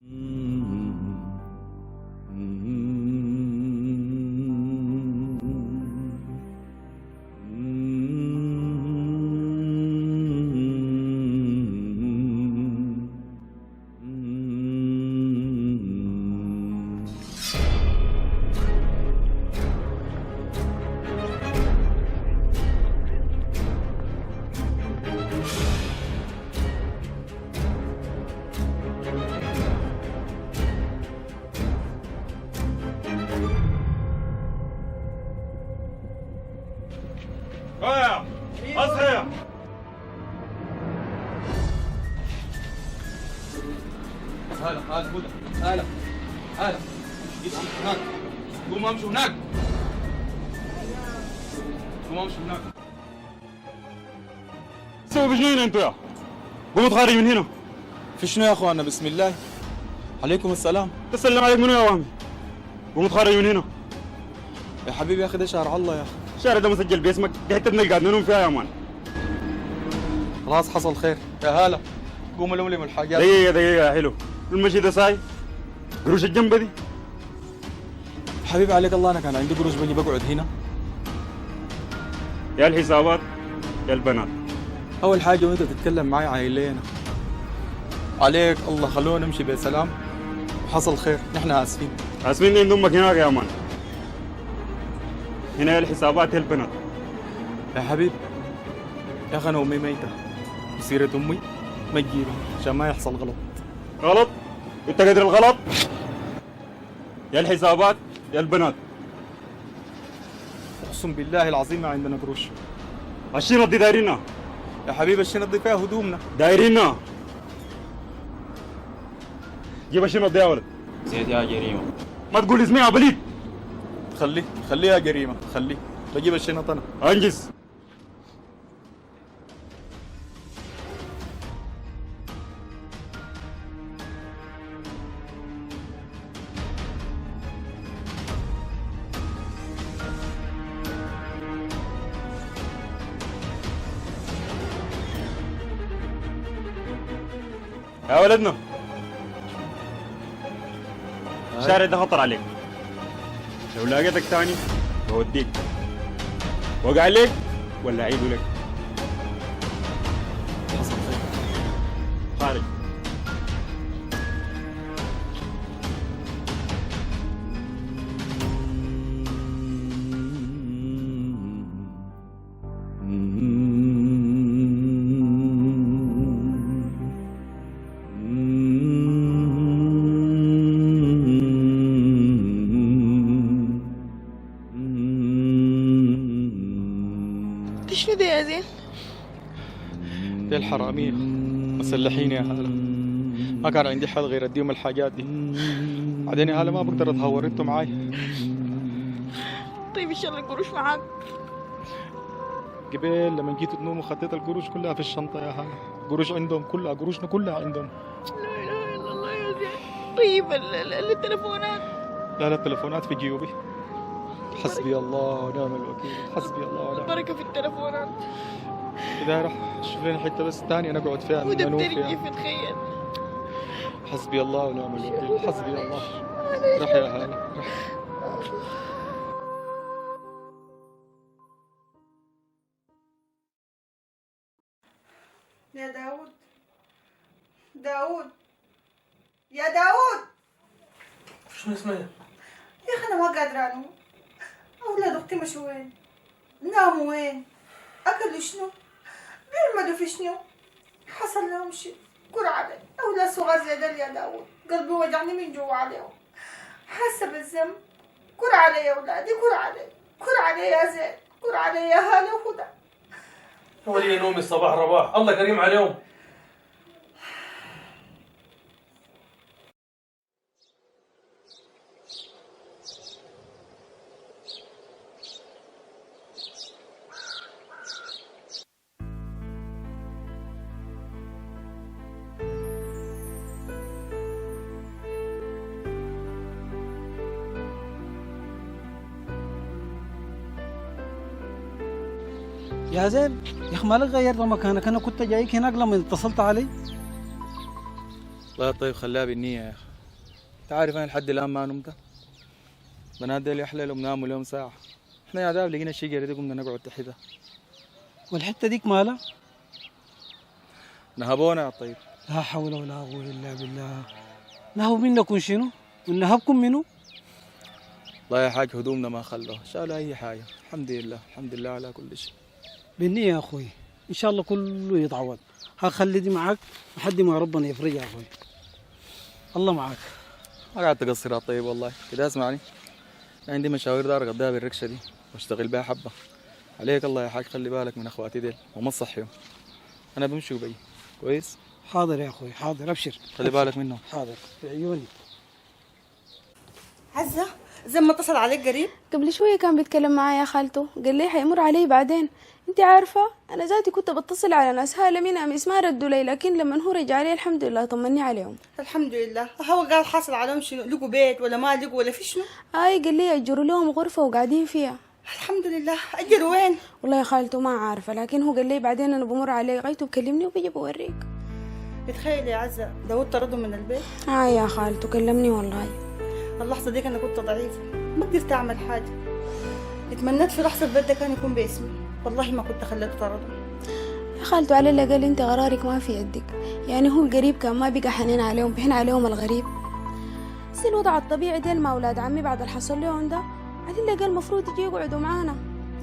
ايه اصحى. هلا هدى هلا هناك. قوم امشوا هناك. تسوي بجنين انتوا يا قوموا تخرج من هنا. في شنو يا اخوانا؟ بسم الله. عليكم السلام. تسلم عليك منو يا وهمي؟ قوموا تخرج من هنا. يا حبيبي يا اخي ده شارع الله يا اخي. الشارع ده مسجل باسمك، دي حته نلقى ننوم فيها يا مان. خلاص حصل خير. يا هلا قوموا لملم الحاجات. دقيقه يا حلو، المشي ده ساي قروش الجنبه دي. حبيبي عليك الله، انا كان عندي قروش بجي بقعد هنا. يا الحسابات يا البنات. اول حاجه وانت تتكلم معي عايلينا عليك الله، خلونا نمشي بسلام وحصل خير. نحن اسفين. اسفين عند امك هناك يا مان. هنا يا الحسابات يا البنات. يا حبيبي يا اخي انا امي ميته، وسيره امي ما تجيبها عشان ما يحصل غلط. غلط؟ انت قدر الغلط؟ يا الحسابات يا البنات. اقسم بالله العظيم ما عندنا قروش. الشنط دي دايرينها يا حبيبي الشنط دي فيها هدومنا. دايرينها. جيب الشنط دي يا ولد. زيد يا جريمه. ما تقول اسمي يا بليد. خليها جريمه، خليه بجيب الشنط انا. انجز. يا ولدنا الشارع ده خطر عليك، لو لقيتك تاني بوديك. وقع لك ولا اعيده لك؟ حصل خير. خارج. شنو ده يا زين؟ دي الحرامية مسلحين يا هلا، ما كان عندي حل غير اديهم الحاجات دي. بعدين يا هلا ما بقدر اتهور، انتوا معاي. طيب ان شاء الله القروش معاك. قبل لما جيتوا تنوموا خطيت القروش كلها في الشنطة يا هلا. قروش عندهم كلها، قروشنا كلها عندهم. لا اله الا الله يا زين. طيب التليفونات؟ لا التليفونات في جيوبي. حسبي الله ونعم الوكيل، حسبي الله ونعم. البركة في التليفونات. إذا راح شوف لنا حتة بس ثانية نقعد فيها ننوم ودفتري فيها. كيف تخيل. حسبي الله ونعم الوكيل، حسبي الله. راح يا هلا راح. يا داود يا داود. شنو اسمه؟ يا اخي انا ما قادره انوم. اولاد اختي مشوا وين؟ ناموا وين؟ اكلوا شنو؟ بيرمدوا في شنو؟ حصل لهم شيء. كر علي اولاد صغار زي دل يا داود، قلبي وجعني من جوا عليهم. حاسه بالذنب. كر علي يا اولادي، كر علي يا زين، كر علي يا هاله وهدى. ولي نومي الصباح رباح، الله كريم عليهم. يا زين يا اخي مالك غيرت مكانك؟ انا كنت جايك هناك لما اتصلت علي. لا طيب خليها بالنية يا اخي. عارف انا لحد الان ما نمت. بنات ديل يحلى لهم ناموا اليوم ساعه. احنا يا داب لقينا الشجره دي قمنا نقعد تحتها. والحته ديك مالها؟ نهبونا يا طيب. لا حول ولا قوه الا بالله. نهب منكم شنو؟ ونهبكم منو؟ والله يا حاج هدومنا ما خلوها، شالوا اي حاجه. الحمد لله الحمد لله على كل شيء. بالنية يا اخوي، ان شاء الله كله يتعوض. هخلي دي معاك لحد ما ربنا يفرج يا اخوي. الله معاك. ما قاعد تقصر يا طيب والله. كده اسمعني، عندي مشاوير دار اقضيها بالركشه دي واشتغل بها حبه. عليك الله يا حاج خلي بالك من اخواتي ديل وما تصحيهم. انا بمشي وبي كويس. حاضر يا اخوي حاضر، ابشر. خلي بالك منهم. حاضر في عيوني. عزة زي ما اتصل عليك قريب؟ قبل شوية كان بيتكلم معايا يا خالته، قال لي حيمر علي بعدين. انت عارفة انا ذاتي كنت بتصل على ناس هالة من امس ما ردوا لي، لكن لما هو رجع لي الحمد لله طمني عليهم. الحمد لله. هو قال حاصل عليهم شنو؟ لقوا بيت ولا ما لقوا ولا في شنو؟ قال لي اجروا لهم غرفة وقاعدين فيها. الحمد لله. اجروا وين؟ والله يا خالته ما عارفة، لكن هو قال لي بعدين انا بمر علي غايته بكلمني وبيجي بوريك. بتخيل يا عزة داود طردهم من البيت؟ يا خالته كلمني والله. اللحظة ديك أنا كنت ضعيفة ما قدرت أعمل حاجة. اتمنيت في لحظة البيت ده كان يكون باسمي، والله ما كنت خليته طرده. يا خالته على الأقل انت قرارك ما في يدك، يعني هو القريب كان ما بقى حنين عليهم، بحن عليهم الغريب. بس الوضع الطبيعي ديل مع أولاد عمي بعد اللي حصل لهم ده على الأقل المفروض يجي يقعدوا معانا،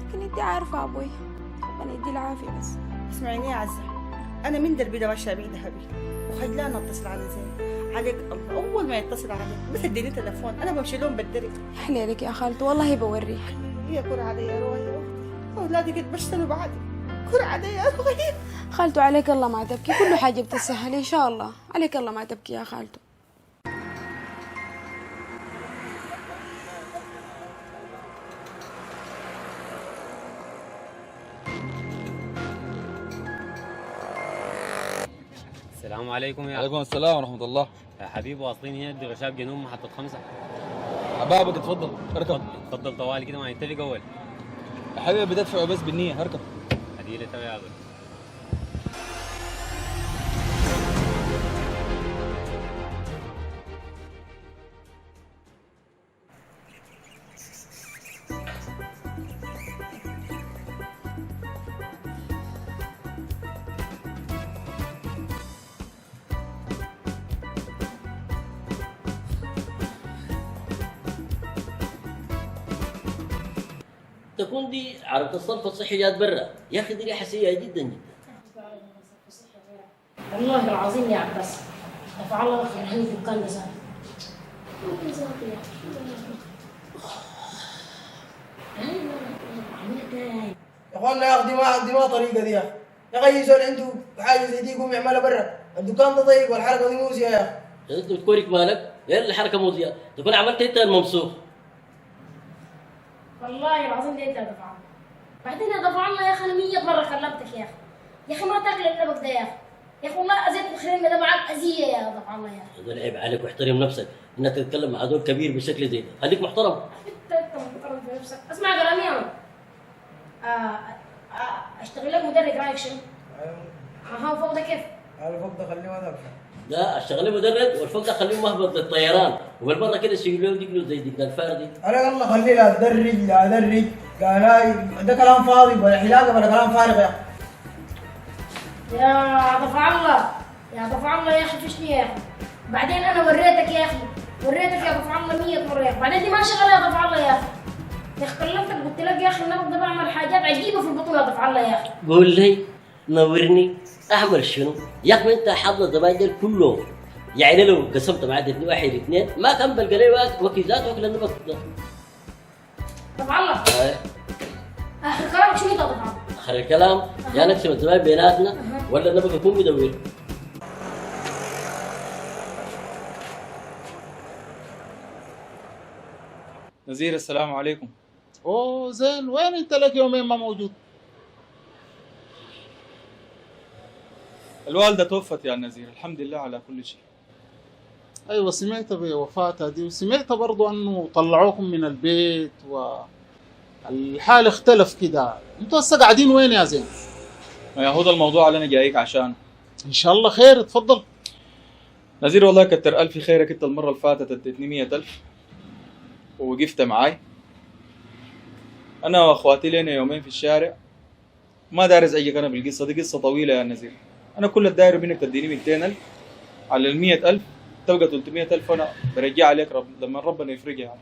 لكن انت عارفة أبوي ربنا يدي العافية. بس اسمعيني يا عزة، أنا من دربي ده ماشية بيه ذهبي وخجلانة أتصل على زين. عليك الله أول ما يتصل عليك بس اديني تليفون أنا بمشي لهم بالدرب. يحلي لك يا خالته والله بوريك. هي كرة علي يا روحي يا أختي، أولادي قد بشتنوا بعدي. كرة علي يا روحي. خالته عليك الله ما تبكي، كل حاجة بتسهل إن شاء الله. عليك الله ما تبكي يا خالته. السلام عليكم يا وعليكم السلام ورحمه الله. يا حبيبي، واصلين هنا دي غشاب جنوب محطة 5. حبابك اتفضل اركب. اتفضل طوالي كده ما يتلقى اول. يا حبيبي بتدفعوا بس بالنيه اركب. هديلة تبع يا غالي. تكون دي عرفت الصرف الصحي جات برا، يا اخي دي ريحه سيئه جدا جدا. والله العظيم يا عباس رفع الله خير هذه الدكان ده زاد. يا اخوانا يا اخي دي ما طريقه دي يا اخي. يا اخي يسول عنده حاجه زي دي يقوم يعملها برا، الدكان ده ضيق والحركه دي موزيه يا اخي. انت بتكورك مالك؟ غير الحركه موزيه، تكون عملت انت الممسوخ. والله العظيم ده انت يا دفع الله. بعدين يا دفع الله يا اخي انا 100 مره كلمتك يا اخي. يا اخي ما تاكل اللبك ده يا اخي. يا اخي والله اذيت الخريمه ده معاك اذيه يا دفع الله يا اخي. هذول عيب عليك واحترم نفسك انك تتكلم مع هذول كبير بشكل زي ده، خليك محترم. انت محترم في نفسك. اسمع كلامي يا اشتغل لك مدرب رايك شنو؟ ها فوق ده كيف؟ على فوق ده خليه ما تنفع. لا اشتغل مدرب والفوق ده خليه مهبط للطيران، وبالمره كده يشيلوا دقلوا زي ديك الفار دي. على الله خليه لا تدرج لا ادرج، قال ده كلام فاضي ولا حلاقه ولا كلام فارغ يا اخي. يا دفع الله يا دفع الله يا اخي فيشني يا اخي. بعدين انا وريتك يا اخي، وريتك يا دفع الله 100 مره يا اخي، بعدين دي ما شغله يا دفع الله يا اخي. يا اخي كلمتك قلت لك يا اخي النبض ده بعمل حاجات عجيبه في البطوله يا دفع الله يا اخي. قول لي نورني اعمل شنو؟ يا اخي انت حظ الزباين دول كلهم، يعني لو قسمت مع عدد 1 2 ما كان بلقى لي وكيزات واكل النبض ده. دفع الله اخر كلامك شنو يا دفع الله؟ اخر الكلام يا نقسم الزباين بيناتنا ولا النبض يكون مدور. نزير السلام عليكم. اوه زين، وين انت لك يومين ما موجود؟ الوالده توفت يا نزير، الحمد لله على كل شيء. ايوه سمعت بوفاتها دي، وسمعت برضو انه طلعوكم من البيت والحال اختلف كده. انتوا هسه قاعدين وين يا زين؟ يا هو ده الموضوع اللي انا جايك عشانه. ان شاء الله خير اتفضل. نزير والله كتر ألف خيرك، انت المرة اللي فاتت اديتني 100,000 ووقفت معاي. انا واخواتي لنا يومين في الشارع، ما داير ازعجك انا بالقصة دي، قصة طويلة يا نزير. انا كل الداير منك تديني 200,000 على 100,000 تبقى 300,000 انا برجع عليك لما ربنا يفرجها يعني.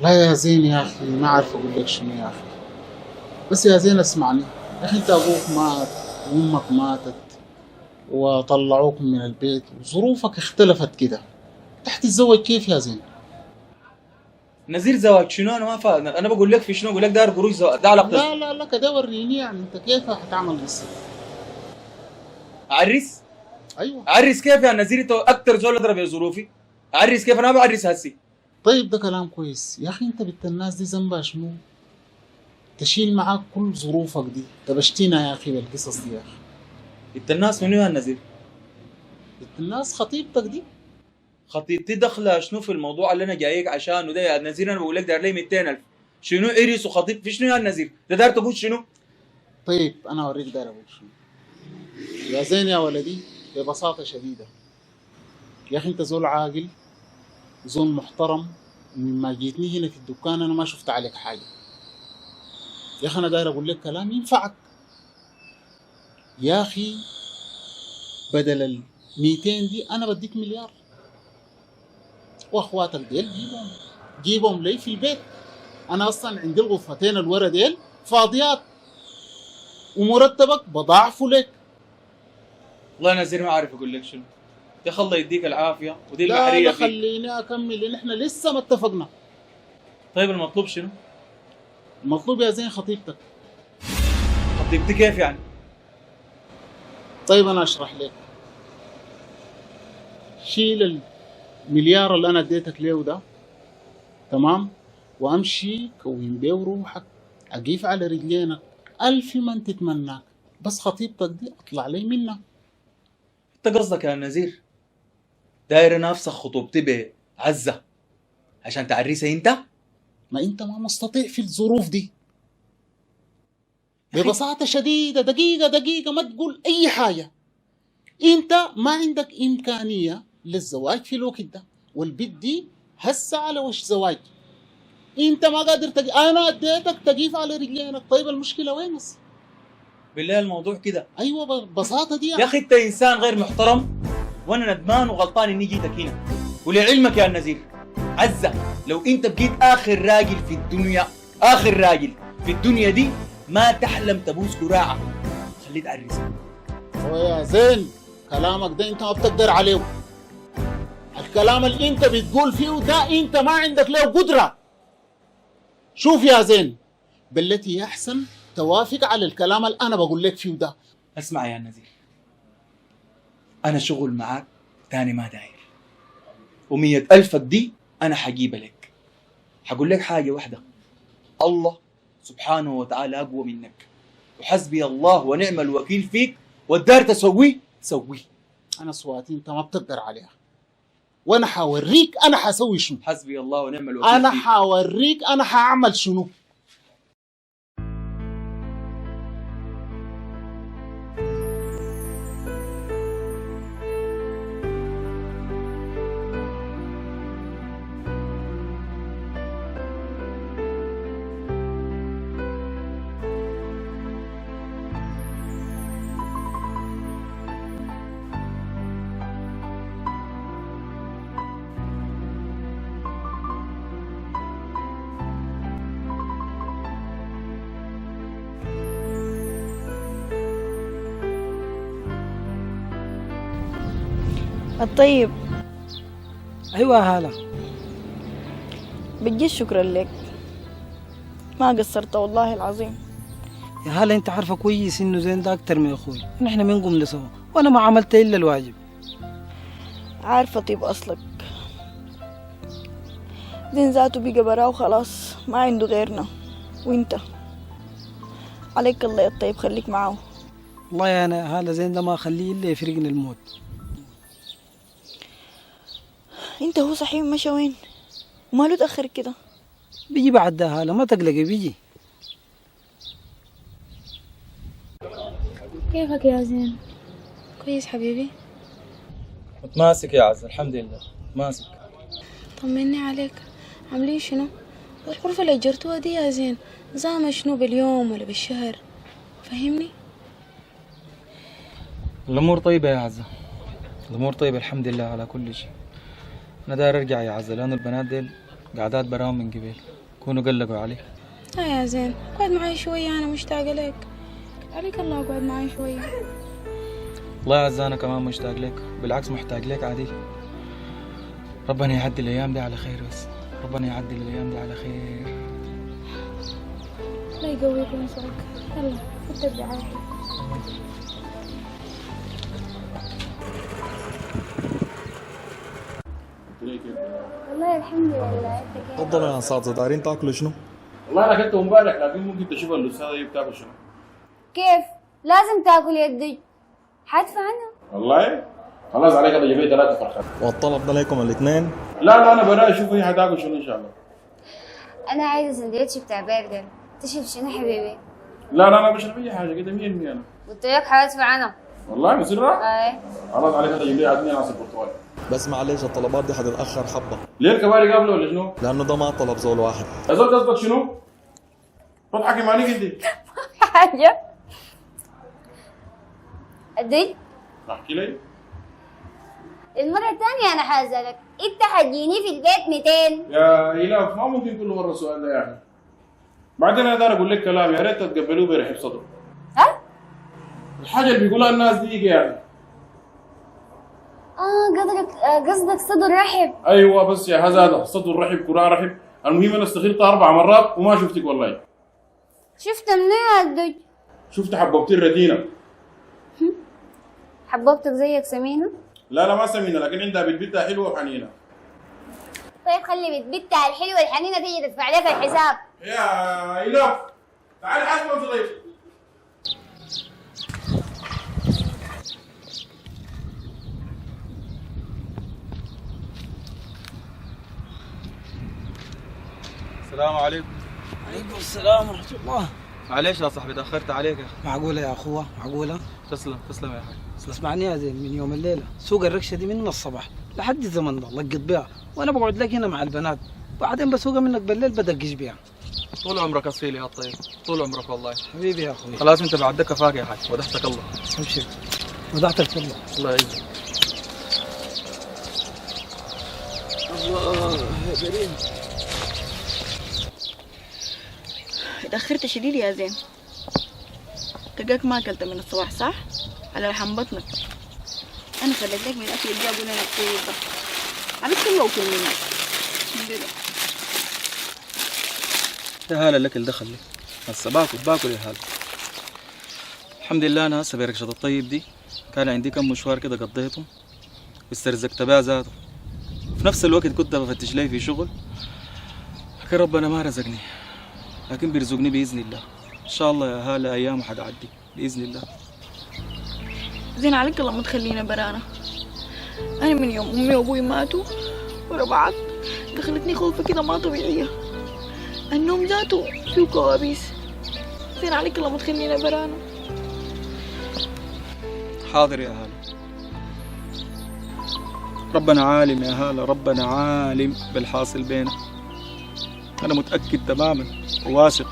لا يا زين يا اخي ما اعرف اقول لك شنو يا اخي، بس يا زين اسمعني يا اخي، انت ابوك مات وامك ماتت وطلعوك من البيت وظروفك اختلفت كده، تتزوج كيف يا زين؟ نزير زواج شنو؟ انا ما فاهم، انا بقول لك في شنو، اقول لك داير قروش زواج ده علاقة. لا لا لا كده وريني يعني انت كيف هتعمل قصة. اعرس؟ ايوه اعرس كيف يا نزير؟ انت اكتر زول اضرب يا ظروفي. اعرس كيف؟ انا بعرس هسي. طيب ده كلام كويس يا اخي، انت بنت الناس دي ذنبها شنو؟ تشيل معاك كل ظروفك دي، تبشتينا يا اخي بالقصص دي يا اخي. انت الناس منو يا نزير؟ بنت الناس خطيبتك دي. خطيبتي دخلها شنو في الموضوع اللي انا جايك عشانه ده يا نزير؟ انا بقول لك داير لي 200,000 شنو اريس وخطيب في شنو يا نزير؟ ده داير تقول شنو؟ طيب انا اوريك داير اقول شنو يا زين يا ولدي. ببساطة شديدة يا اخي انت زول عاقل زول محترم، مما جيتني هنا في الدكان انا ما شفت عليك حاجة يا اخي. انا داير اقول لك كلام ينفعك يا اخي، بدل 200 دي انا بديك 1,000,000، واخواتك ديل جيبهم لي في البيت. انا اصلا عندي الغرفتين الورا ديل فاضيات ومرتبك بضاعفه لك. والله يا نزير ما عارف اقول لك شنو يا اخي، الله يديك العافيه ودي لا البحريه لا فيك. خليني اكمل لان احنا لسه ما اتفقنا. طيب المطلوب شنو؟ المطلوب يا زين خطيبتك. خطيبتي كيف يعني؟ طيب انا اشرح لك. شيل 1,000,000 اللي انا اديتك له ده تمام، وامشي كون بيه روحك، اقيف على رجلينك 1000 من تتمناك، بس خطيبتك دي اطلع لي منها. انت قصدك يا نزير داير نفسك خطوبتي بعزة عشان تعريسها انت؟ ما انت ما مستطيع في الظروف دي. ببساطة شديدة، دقيقة ما تقول اي حاجة. انت ما عندك امكانية للزواج في الوقت ده، والبنت دي هسه على وش زواج، انت ما قادر انا اديتك تقيف على رجلينك. طيب المشكلة وين بس؟ بالله الموضوع كده. ايوه ببساطة دي يا اخي انت انسان غير محترم، وانا ندمان وغلطان اني جيتك هنا. ولعلمك يا نزير عزة، لو انت بقيت اخر راجل في الدنيا، اخر راجل في الدنيا دي، ما تحلم تبوس كراعة. خليت عريسك. يا زين كلامك ده انت ما بتقدر عليه. الكلام اللي انت بتقول فيه ده انت ما عندك له قدرة. شوف يا زين، بالتي يحسن توافق على الكلام اللي انا بقول لك فيه ده. اسمع يا نزير، انا شغل معاك تاني ما داير، و100,000 دي انا حجيبها لك. حقول لك حاجة واحدة، الله سبحانه وتعالى اقوى منك، وحسبي الله ونعم الوكيل فيك، والدار تسويه سويه. انا صواتي انت ما بتقدر عليها، وانا حوريك انا حسوي شنو. حسبي الله ونعم الوكيل انا فيك. حوريك انا حاعمل شنو. الطيب. ايوه يا هاله. بجد شكرا لك، ما قصرت والله العظيم. يا هاله انت عارفه كويس انه زين ده اكتر من اخوي، نحن بنقوم سوا وانا ما عملت الا الواجب. عارفه طيب اصلك، زين ذاته بقى براه وخلاص ما عنده غيرنا، وانت عليك الله يا طيب خليك معاه. والله يا انا هاله زين ده ما اخليه الا يفرقني الموت. انت هو صحيح مشى وين؟ وماله تأخر كده؟ بيجي بعد ده هاله ما تقلقي بيجي. كيفك يا زين؟ كويس حبيبي؟ متماسك يا عز، الحمد لله ماسك. طمني عليك، عاملين شنو؟ والغرفة اللي اجرتوها دي يا زين نظامها شنو باليوم ولا بالشهر؟ فهمني؟ الأمور طيبة يا عزة، الأمور طيبة الحمد لله على كل شيء. أنا داير أرجع يا عزة لأنه البنات ديل قعدات براهم من قبل كونوا قلقوا علي. يا زين اقعد معي شوية، أنا مشتاقة لك. عليك الله اقعد معي شوية. والله يا عزة أنا كمان مشتاق لك، بالعكس محتاج لك عديل. ربنا يعدي الأيام دي على خير، بس ربنا يعدي الأيام دي على خير. الله يقويك وينصرك. يلا خد الدعاء. والله الحمد لله. انت كيف؟ تفضلوا يا اساتذه، دايرين تاكلوا شنو؟ والله انا اكلته امبارح، لكن ممكن تشوف الاستاذه دي بتاكل شنو. كيف؟ لازم تاكل يدي. حدفع عنها. والله خلاص عليك، انا جبت 3 فرخات. والطلب ده لكم الاثنين؟ لا انا براي اشوف هي حتاكل شنو ان شاء الله. انا عايزه سندوتش بتاع برجر. تشرب شنو حبيبي؟ لا انا بشرب اي حاجه كده 100% انا. قلت لك حدفع عنها. والله مسرة؟ اي. خلاص عليك، انا جيب لي 2 عصير برتقال. بس معلش الطلبات دي حتتاخر حبه. ليه الكباري قبله ولا شنو؟ لانه ده ما طلب زول واحد. يا زول قصدك شنو؟ بضحكي معني انت. حاجه. قدي؟ احكي لي. المرة الثانية أنا حاسألك، أنت حتجيني في البيت 200. يا إله ما ممكن كل مرة السؤال ده يا أخي. بعدين أنا داير أقول لك كلام، يا ريت تتقبلوه برحب صدر. ها؟ الحاجة اللي بيقولها الناس دي يا أخي. قصدك صدر رحب. أيوه بس يا هذا صدر رحب كراع رحب، المهم أنا استخرتها 4 مرات وما شفتك والله. شفت منين يا الدج؟ شفت حبوبتي الردينة. حبوبتك زيك سمينة؟ لا ما سمينة، لكن عندها بتبتها حلوة وحنينة. طيب خلي بتبتها الحلوة الحنينة تيجي تدفع لك الحساب. يا إله تعال حاسب وأنت ضيف. السلام عليكم. عليكم السلام ورحمة الله. معلش يا صاحبي تأخرت عليك يا أخي. معقولة يا أخوة؟ معقولة؟ تسلم يا حاج. اسمعني يا زين، من يوم الليلة سوق الركشة دي من الصباح لحد الزمن ده لقط بيها، وأنا بقعد لك هنا مع البنات، بعدين بسوقها منك بالليل بدقش بيها. طول عمرك أصيل يا طيب، طول عمرك والله. حبيبي يا أخوي. خلاص أنت بعد كفاك يا حاج، ودحتك الله. أبشر. ودعتك الله. الله يعزك. الله يا كريم. تأخرت شديد يا زين. تلقاك ما أكلت من الصباح صح؟ على لحم بطنك. أنا خليت لك من أكل اللي جابوا لنا الطيب ده. عرفت الله وكل منك. يا هلا الأكل دخل لي. هسه باكل يا هلا. الحمد لله أنا هسه بركشة الطيب دي كان عندي كم مشوار كده قضيته واسترزقت بها ذاته. في نفس الوقت كنت بفتش لي في شغل، لكن ربنا ما رزقني، لكن بيرزقني بإذن الله. إن شاء الله يا هلا أيام حتعدي بإذن الله. زين عليك الله ما تخلينا برانا. أنا من يوم أمي وأبوي ماتوا ورا بعض دخلتني خوفة كده ما طبيعية. النوم ذاته فيه كوابيس. زين عليك الله ما تخلينا برانا. حاضر يا هلا. ربنا عالم يا هلا، ربنا عالم بالحاصل بينا. أنا متأكد تماما وواثق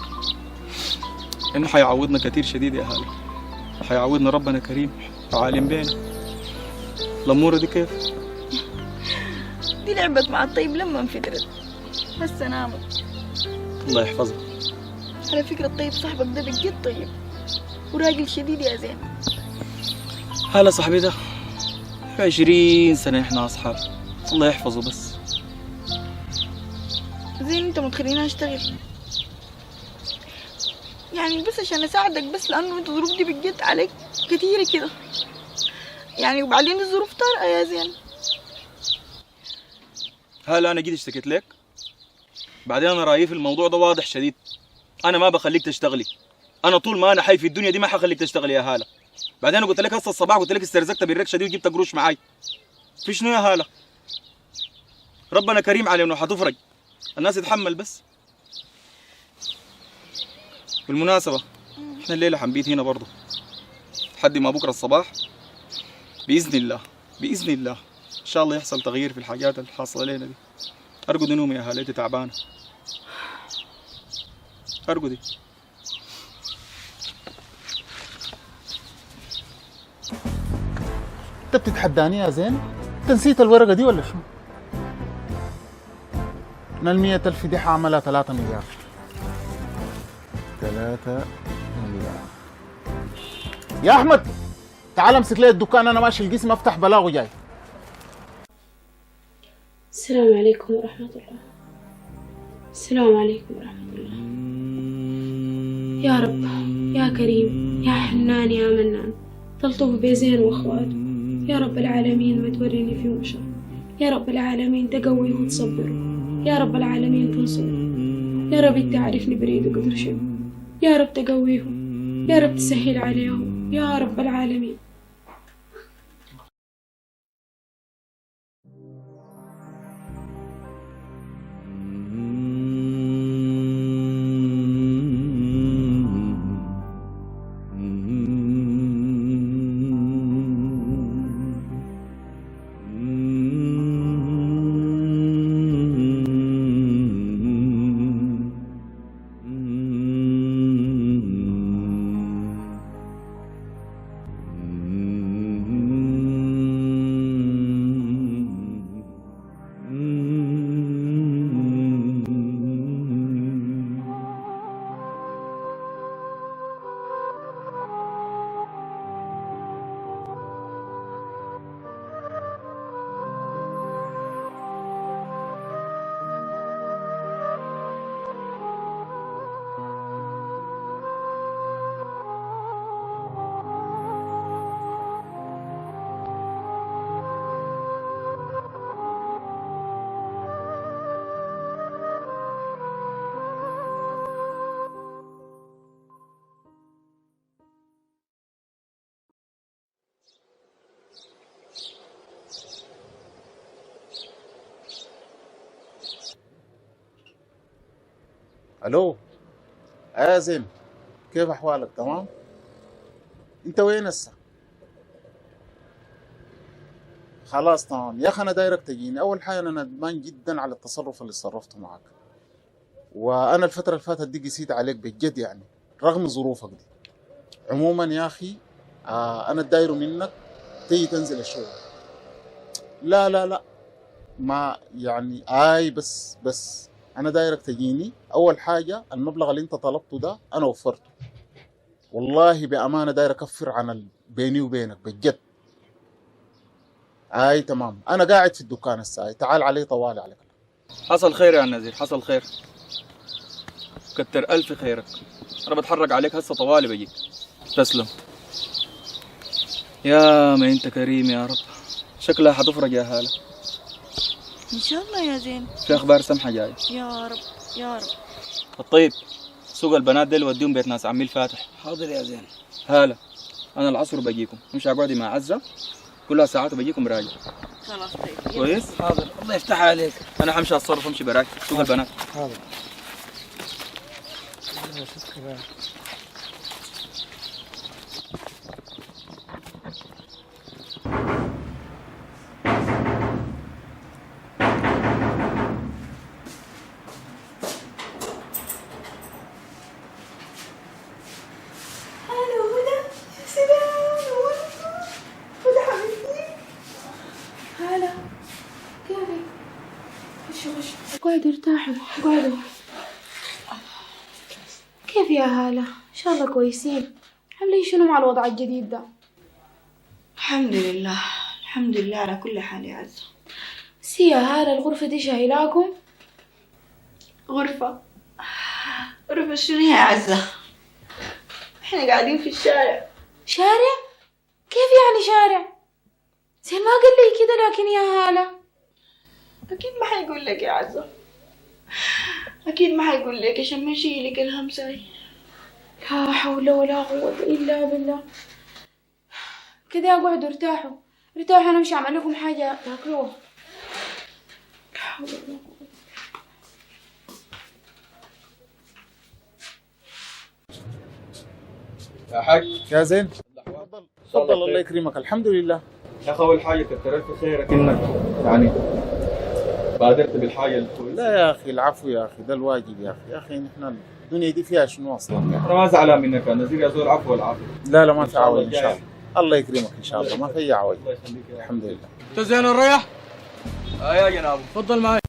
إنه حيعوضنا كتير شديد يا هلا. حيعوضنا ربنا كريم وعالم بينا. الأمور دي كيف؟ دي لعبت مع الطيب لما انفجرت هسه نامت. الله يحفظها. على فكرة الطيب صاحبك ده بجد طيب وراجل شديد يا زين. هلا صاحبي ده 20 سنة إحنا أصحاب، الله يحفظه. بس زين انت ما تخليني اشتغل يعني بس عشان اساعدك، بس لانه انت الظروف دي بجد عليك كتيرة كده يعني، وبعدين الظروف طارئة يا زين. هلا أنا جيت اشتكيت لك، بعدين أنا رأيي في الموضوع ده واضح شديد. أنا ما بخليك تشتغلي، أنا طول ما أنا حي في الدنيا دي ما حخليك تشتغلي يا هلا. بعدين قلت لك هسه الصباح قلت لك استرزقت بالركشة دي وجبت قروش معاي. في شنو يا هلا؟ ربنا كريم علينا وحتفرج، الناس تتحمل بس. بالمناسبة احنا الليلة حنبيت هنا برضه لحد ما بكرة الصباح بإذن الله. بإذن الله ان شاء الله يحصل تغيير في الحاجات اللي حاصله لنا دي. ارقدي نومي يا هالتي، تعبانه. ارقدي. انت بتتحداني يا زين؟ انت نسيت الورقه دي ولا شو؟ انا ال100,000 دي حاعملها 3 مليار. 3 مليار يا احمد، تعال امسك لي الدكان، انا ماشي القسم افتح بلاغ وجاي. السلام عليكم ورحمة الله. السلام عليكم ورحمة الله. يا رب يا كريم يا حنان يا منان، تلطف بزين واخواته يا رب العالمين، ما توريني فيهم شر يا رب العالمين، تقويه وتصبره يا رب العالمين، تنصره يا رب، انت عارفني بريد وقدر شنو يا رب، تقويهم يا رب، تسهل عليهم يا رب العالمين. الو يا زين، كيف احوالك؟ تمام؟ انت وين هسه؟ خلاص تمام يا اخي، انا دايرك تجيني. اول حاجه انا ندمان جدا على التصرف اللي صرفته معك، وانا الفتره اللي فاتت دي قسيت عليك بجد يعني رغم ظروفك دي. عموما يا اخي انا دايره منك تيجي تنزل الشغل. لا لا لا ما يعني بس انا دايرك تجيني. اول حاجه المبلغ اللي انت طلبته ده انا وفرته، والله بامانه داير اكفر عن بيني وبينك بجد. تمام، انا قاعد في الدكان هسه، تعال علي طوالي عليك. حصل خير يا نزير، حصل خير، كتر الف خيرك. انا بتحرك عليك هسه طوالي بجيك. تسلم يا ما انت كريم يا رب. شكلها حتفرج يا هاله. ان شاء الله يا زين. في اخبار سمحه جاي يا رب يا رب. الطيب، سوق البنات ديل وديهم بيت ناس عمي الفاتح. حاضر يا زين. هاله انا العصر بجيكم، مش اقعدي مع عزه كلها ساعات وبجيكم راجع. خلاص طيب كويس؟ حاضر، الله يفتح عليك. انا حمشي اتصرف امشي براك سوق البنات. حاضر. اقعدوا ارتاحوا اقعدوا. كيف يا هالة؟ ان شاء الله كويسين؟ عاملين شنو مع الوضع الجديد ده؟ الحمد لله الحمد لله على كل حال يا عزة. بس يا هالة الغرفة دي شايلاكم؟ غرفة شنو يا عزة؟ احنا قاعدين في الشارع. شارع؟ كيف يعني شارع؟ زي ما قال لي كده، لكن يا هالة اكيد ما حيقول لك يا عزة، اكيد ما حيقول لك عشان ما يشيلك الهمساي. لا حول ولا قوة الا بالله. كده اقعدوا ارتاحوا ارتاحوا، انا مش هعمل لكم حاجة تاكلوها. لا حول ولا قوة. يا حاج يا زين، تفضل الله يكرمك. الحمد لله. يا اخي اول حاجه كترت في خيرك انك يعني بادرت بالحاجه الكويسه. لا يا اخي العفو يا اخي، ده الواجب يا اخي. يا اخي نحن الدنيا دي فيها شنو اصلا يعني. انا ما زعلان منك يا نزيل، يا زول العفو والعافيه. لا لا ما في عوج ان شاء الله. الله يكرمك ان شاء الله، ما في عوج. الحمد لله. انت زين الريح؟ يا جناب تفضل معي.